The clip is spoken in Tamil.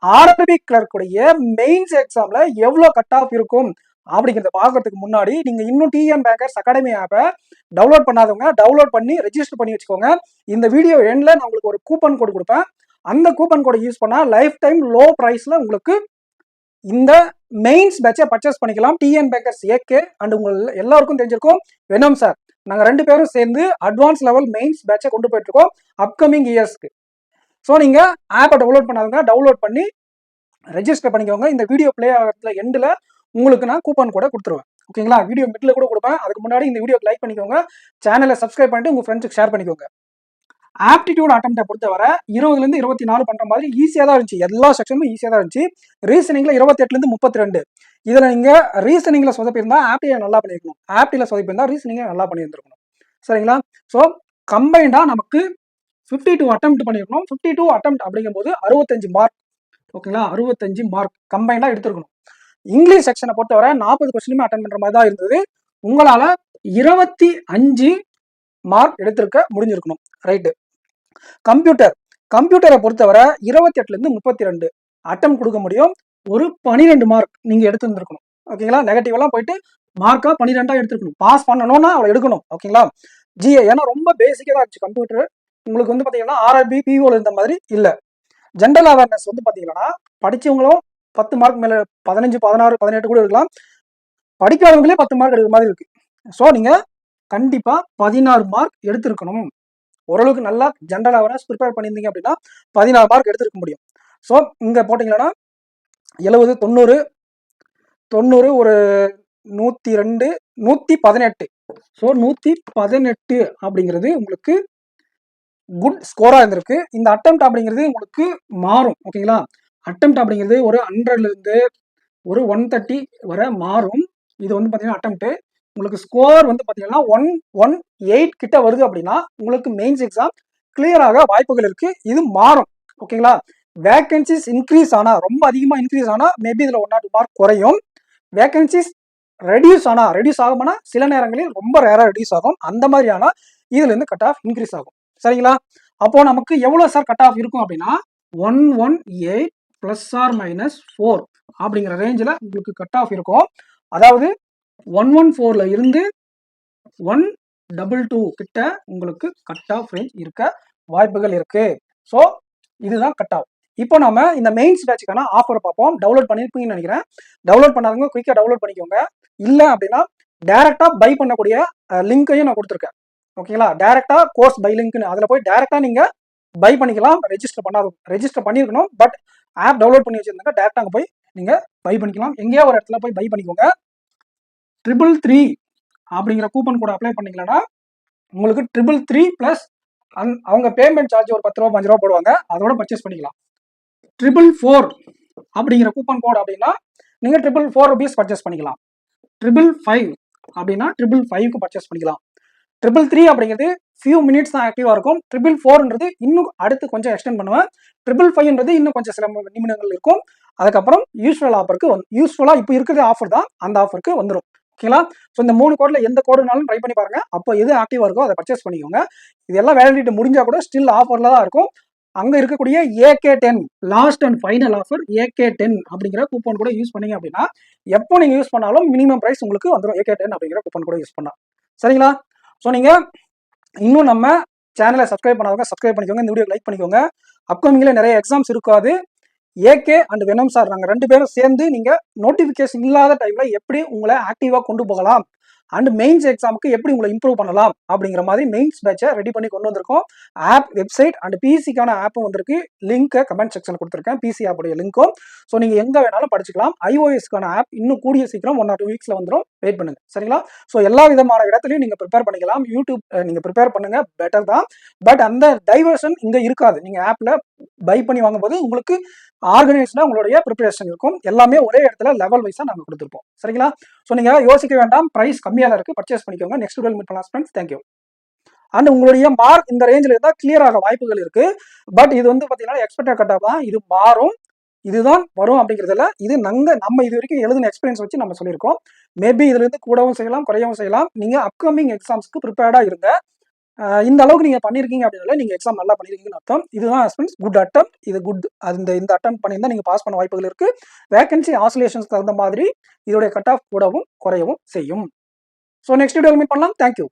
ஆர்ஆர்பி கிளர்க்குடைய மெயின்ஸ் எக்ஸாம்ல எவ்வளோ கட் ஆஃப் இருக்கும் அப்படிங்கிறத பார்க்கறதுக்கு முன்னாடி நீங்க இன்னும் டிஎன் பேங்கர்ஸ் அகாடமி ஆப்பை டவுன்லோட் பண்ணாதவங்க டவுன்லோட் பண்ணி ரெஜிஸ்டர் பண்ணி வச்சுக்கோங்க. இந்த வீடியோ எண்ட்ல நான் உங்களுக்கு ஒரு கூப்பன் கோடு கொடுப்பேன். அந்த கூப்பன் கோடை யூஸ் பண்ணா லைஃப் டைம் லோ பிரைஸ்ல உங்களுக்கு இந்த மெயின்ஸ் பேட்சை பர்ச்சேஸ் பண்ணிக்கலாம். டிஎன் பேங்கர்ஸ் ஏகே அண்ட் உங்களுக்கு எல்லாருக்கும் தெரிஞ்சிருக்கும் வெனம் சார். நாங்க 2 பேரும் சேர்ந்து அட்வான்ஸ் லெவல் மெயின்ஸ் பேட்சை கொண்டு போயிட்டு இருக்கோம் அப்கமிங் இயர்ஸ்க்கு. ஸோ நீங்க ஆப்பை டவுன்லோட் பண்ணாதவங்க டவுன்லோட் பண்ணி ரெஜிஸ்டர் பண்ணிக்கோங்க. இந்த வீடியோ பிளே ஆகிறதுல எண்டில் உங்களுக்கு நான் கூப்பன் கூட கொடுத்துருவேன். ஓகேங்களா? வீடியோ மிடில் கூட கொடுப்பேன். அதுக்கு முன்னாடி இந்த வீடியோக்கு லைக் பண்ணிக்கோங்க, சேனலை சப்ஸ்கிரைப் பண்ணிட்டு உங்க ஃப்ரெண்ட்ஸுக்கு ஷேர் பண்ணிக்கோங்க. ஆப்டிடியூட் அட்டெம்ப்டை பொறுத்தவரை 20லேருந்து 24 பண்ற மாதிரி ஈஸியாக தான் இருந்துச்சு. எல்லா செக்ஷனும் ஈஸியாக தான் இருந்துச்சு. ரீசனிங்ல 28லேருந்து 32. இதுல நீங்க ரீசனிங்ல சொதப்பிருந்தா ஆப்டியை நல்லா பண்ணிருக்கணும், ஆப்டில சொதப்பிருந்தா ரீசனிங்கை நல்லா பண்ணியிருந்திருக்கணும். சரிங்களா? ஸோ கம்பைண்டா நமக்கு 52 அட்டெம்ப்ட் பண்ணிருக்கணும். 52 அட்டெம்ப்ட் அப்படிங்கும்போது 65 மார்க். ஓகேங்களா? 65 மார்க் கம்பைண்டா எடுத்துருக்கணும். இங்கிலீஷ் செக்ஷனை பொறுத்தவரை 40 கொஸ்டினுமே அட்டன் பண்ற மாதிரி தான் இருந்தது. உங்களால 25 மார்க் எடுத்திருக்க முடிஞ்சிருக்கணும். ரைட்டு. கம்ப்யூட்டரை பொறுத்தவரை 28லேருந்து 32 அட்டம் கொடுக்க முடியும். ஒரு 12 மார்க் நீங்க எடுத்துருந்துருக்கணும். ஓகேங்களா? நெகட்டிவ் எல்லாம் போயிட்டு மார்க்கா 12ஆ எடுத்துருக்கணும். பாஸ் பண்ணணும்னா அவளை எடுக்கணும். ஓகேங்களா? ஜிஏ ஏன்னா ரொம்ப பேசிக்கா தான் இருந்துச்சு கம்ப்யூட்டர். உங்களுக்கு வந்து பாத்தீங்கன்னா ஆர்ஆர்பி பிஓல இருந்த மாதிரி இல்ல. ஜென்ரல் அவேர்னஸ் வந்து பாத்தீங்கன்னா படிச்சவங்களும் 10 மார்க் மேல 15, 16, 18 கூட எடுக்கலாம். படிக்காதவங்களே 10 மார்க் எடுக்கிற மாதிரி இருக்கு. ஸோ நீங்க கண்டிப்பா 16 மார்க் எடுத்திருக்கணும். ஓரளவுக்கு நல்லா ஜென்ரல் அவேர்னஸ் ப்ரிப்பேர் பண்ணியிருந்தீங்க அப்படின்னா 16 மார்க் எடுத்துருக்க முடியும். ஸோ இங்க போட்டீங்கன்னா 70, 90, ஒரு 102, 118. ஸோ 118 அப்படிங்கிறது உங்களுக்கு குட் ஸ்கோரா இருந்திருக்கு. இந்த அட்டெம்ப்ட் அப்படிங்கிறது உங்களுக்கு மாறும். ஓகேங்களா? அட்டெம்ப்ட் அப்படிங்கிறது ஒரு 100ல இருந்து ஒரு 130 வரை மாறும். இது வந்து பாத்தீங்கன்னா அட்டெம்ப்ட். உங்களுக்கு ஸ்கோர் வந்து பாத்தீங்கன்னா 118 கிட்ட வருது அப்படின்னா உங்களுக்கு மெயின்ஸ் எக்ஸாம் கிளியர் ஆக வாய்ப்புகள் இருக்கு. இது மாறும். ஓகேங்களா? வேகன்சிஸ் இன்க்ரீஸ் ஆனா, ரொம்ப அதிகமா இன்க்ரீஸ் ஆனா மேபி இதுல 1 or 2 மார்க் குறையும். வேகன்சிஸ் ரெடியூஸ் ஆகும்னா சில நேரங்களில் ரொம்ப ரேரா ரெடியூஸ் ஆகும். அந்த மாதிரி ஆனா இதுல இருந்து கட் ஆஃப் இன்க்ரீஸ் ஆகும். சரிங்களா? அப்போ நமக்கு எவ்வளவு சார் கட் ஆஃப் இருக்கும் அப்படின்னா 118 +or - 4 அப்படிங்கிற ரேஞ்சில் உங்களுக்கு கட் ஆஃப் இருக்கும். அதாவது 114ல இருந்து 122 கிட்ட உங்களுக்கு கட் ஆஃப் ரேஞ்ச் இருக்க வாய்ப்புகள் இருக்கு. ஸோ இதுதான் கட் ஆஃப். இப்போ நம்ம இந்த மெயின்ஸ் பேட்சுக்கான ஆஃபர் பார்ப்போம். டவுன்லோட் பண்ணிருப்பீங்கன்னு நினைக்கிறேன். டவுன்லோட் பண்ணாதவங்க குயிக்கா டவுன்லோட் பண்ணிக்கோங்க. இல்ல அப்படின்னா டைரக்டா பை பண்ணக்கூடிய லிங்கையும் நான் கொடுத்துருக்கேன். ஓகேங்களா? டைரக்டா கோர்ஸ் பை லிங்க்னு அதுல போய் டைரக்டா நீங்க பை பண்ணிக்கலாம். ரெஜிஸ்டர் பண்ணிருக்கணும். பட் ஆப் டவுன்லோட் பண்ணி வச்சிருந்தாங்க டைரக்டா அங்க போய் நீங்க பை பண்ணிக்கலாம். எங்கேயோ ஒரு இடத்துல போய் பை பண்ணிக்கோங்க. 333 அப்படிங்கிற கூப்பன் கோட் அப்ளை பண்ணீங்கன்னா உங்களுக்கு 333 பிளஸ் அவங்க பேமெண்ட் சார்ஜ் ஒரு 10 ரூபா 5 ரூபா போடுவாங்க. அதோட பர்ச்சேஸ் பண்ணிக்கலாம். 444 அப்படிங்கிற கூப்பன் கோட் அப்படின்னா நீங்க 444 ரூபீஸ் பர்ச்சேஸ் பண்ணிக்கலாம். 555 அப்படின்னா 555க்கு பர்ச்சேஸ் பண்ணிக்கலாம். 333 அப்படிங்கிறது ஃபியூ மினிட்ஸ் தான் ஆக்டிவா இருக்கும். 444ன்றது இன்னும் அடுத்து கொஞ்சம் எக்ஸ்டெண்ட் பண்ணுவேன். 555ன்றது இன்னும் கொஞ்சம் சில நிமிடங்கள் இருக்கும். அதுக்கப்புறம் யூஸ்வலா இப்போ இருக்கிற ஆஃபர் தான், அந்த ஆஃபருக்கு வந்துடும். ஓகேங்களா? ஸோ இந்த 3 கோட்ல எந்த கோடுனாலும் ட்ரை பண்ணி பாருங்க. அப்போ எது ஆக்டிவா இருக்கோ அதை பர்ச்சேஸ் பண்ணிக்கோங்க. இதெல்லாம் வேலிடிட்டி முடிஞ்சா கூட ஸ்டில் ஆஃபர்ல தான் இருக்கும். அங்க இருக்கக்கூடிய AK10 last and final offer AK10 அப்படிங்கிற கூப்பன் கூட யூஸ் பண்ணீங்க அப்படின்னா எப்போ நீங்க யூஸ் பண்ணாலும் மினிமம் பிரைஸ் உங்களுக்கு வந்துடும். AK10 அப்படிங்கிற கூப்பன் கூட யூஸ் பண்ணா. சரிங்களா? ஸோ நீங்க இன்னும் நம்ம சேனலை சப்ஸ்கிரைப் பண்ணாதவங்க சப்ஸ்கிரைப் பண்ணிக்கோங்க. இந்த வீடியோ லைக் பண்ணிக்கோங்க. அப்கமிங்ல நிறைய எக்ஸாம்ஸ் இருக்காது. ஏகே அண்ட் வெனம் சார் நாங்கள் 2 பேரும் சேர்ந்து நீங்க நோட்டிபிகேஷன் இல்லாத டைம்ல எப்படி உங்களை ஆக்டிவா கொண்டு போகலாம் அண்ட் மெயின்ஸ் எக்ஸாமுக்கு எப்படி உங்களை இம்ப்ரூவ் பண்ணலாம் அப்படிங்கிற மாதிரி மெயின்ஸ் பேட்சை ரெடி பண்ணி கொண்டு வந்திருக்கோம். ஆப், வெப்சைட் அண்ட் பிசிக்கான ஆப்பும் வந்திருக்கு. லிங்க் கமெண்ட் செக்ஷன்ல கொடுத்துருக்கேன். பிசி ஆப்புடைய லிங்க்கும். ஸோ நீங்க எங்க வேணாலும் படிச்சுக்கலாம். iOS-க்கான ஆப் இன்னும் கூடிய சீக்கிரம் 1 or 2 வீக்ஸ்ல வந்துடும். வெயிட் பண்ணுங்க. சரிங்களா? ஸோ எல்லா விதமான இடத்துலையும் நீங்க ப்ரிப்பேர் பண்ணிக்கலாம். யூடியூப் நீங்க ப்ரிப்பேர் பண்ணுங்க, பெட்டர் தான். பட் அந்த டைவர்ஷன் இங்க இருக்காது. நீங்க ஆப்ல பை பண்ணி வாங்கும்போது உங்களுக்கு ஆர்கனைஸ்டா உங்களுடைய ப்ரிப்பரேஷன் இருக்கும். எல்லாமே ஒரே இடத்துல லெவல் வைஸா நாங்க கொடுத்துருப்போம். சரிங்களா? ஸோ நீங்க யோசிக்க வேண்டாம். பிரைஸ் கம்மியா தான் இருக்கு. பர்ச்சேஸ் பண்ணிக்கோங்க. நெக்ஸ்ட் வீடியோல மீட் பண்ணலாம் ஃப்ரெண்ட்ஸ். தேங்க்யூ. அண்ட் உங்களுடைய மார்க் இந்த ரேஞ்சில் இருந்தால் கிளியர் ஆக வாய்ப்புகள் இருக்கு. பட் இது வந்து பாத்தீங்கன்னா எக்ஸ்பெக்டட் கட் ஆஃப் தான். இது மாறும். இதுதான் வரும் அப்படிங்கிறதுல இது நம்ம இது வரைக்கும் எழுதின எக்ஸ்பீரியன்ஸ் வச்சு நம்ம சொல்லியிருக்கோம். மேபி இதுல இருந்து கூடவும் செய்யலாம், குறையவும் செய்யலாம். நீங்க அப்கமிங் எக்ஸாம்ஸ்க்கு ப்ரிப்பேர்டா இருங்க. இந்த அளவுக்கு நீங்கள் பண்ணியிருக்கீங்க அப்படின்னாலே நீங்கள் எக்ஸாம் நல்லா பண்ணியிருக்கீங்கன்னு அர்த்தம். இதுதான் ஹஸ்பண்ட்ஸ் குட் அட்டம். இது குட் இந்த அட்டம் பண்ணியிருந்தால் நீங்கள் பாஸ் பண்ண வாய்ப்புகள் இருக்குது. வேகன்சி ஆசிலேஷன்ஸ் தகுந்த மாதிரி இதோடைய கட் ஆஃப் கூடவும் குறையவும் செய்யும். ஸோ நெக்ஸ்ட் வீடியோவில் மீட் பண்ணலாம். தேங்க்யூ.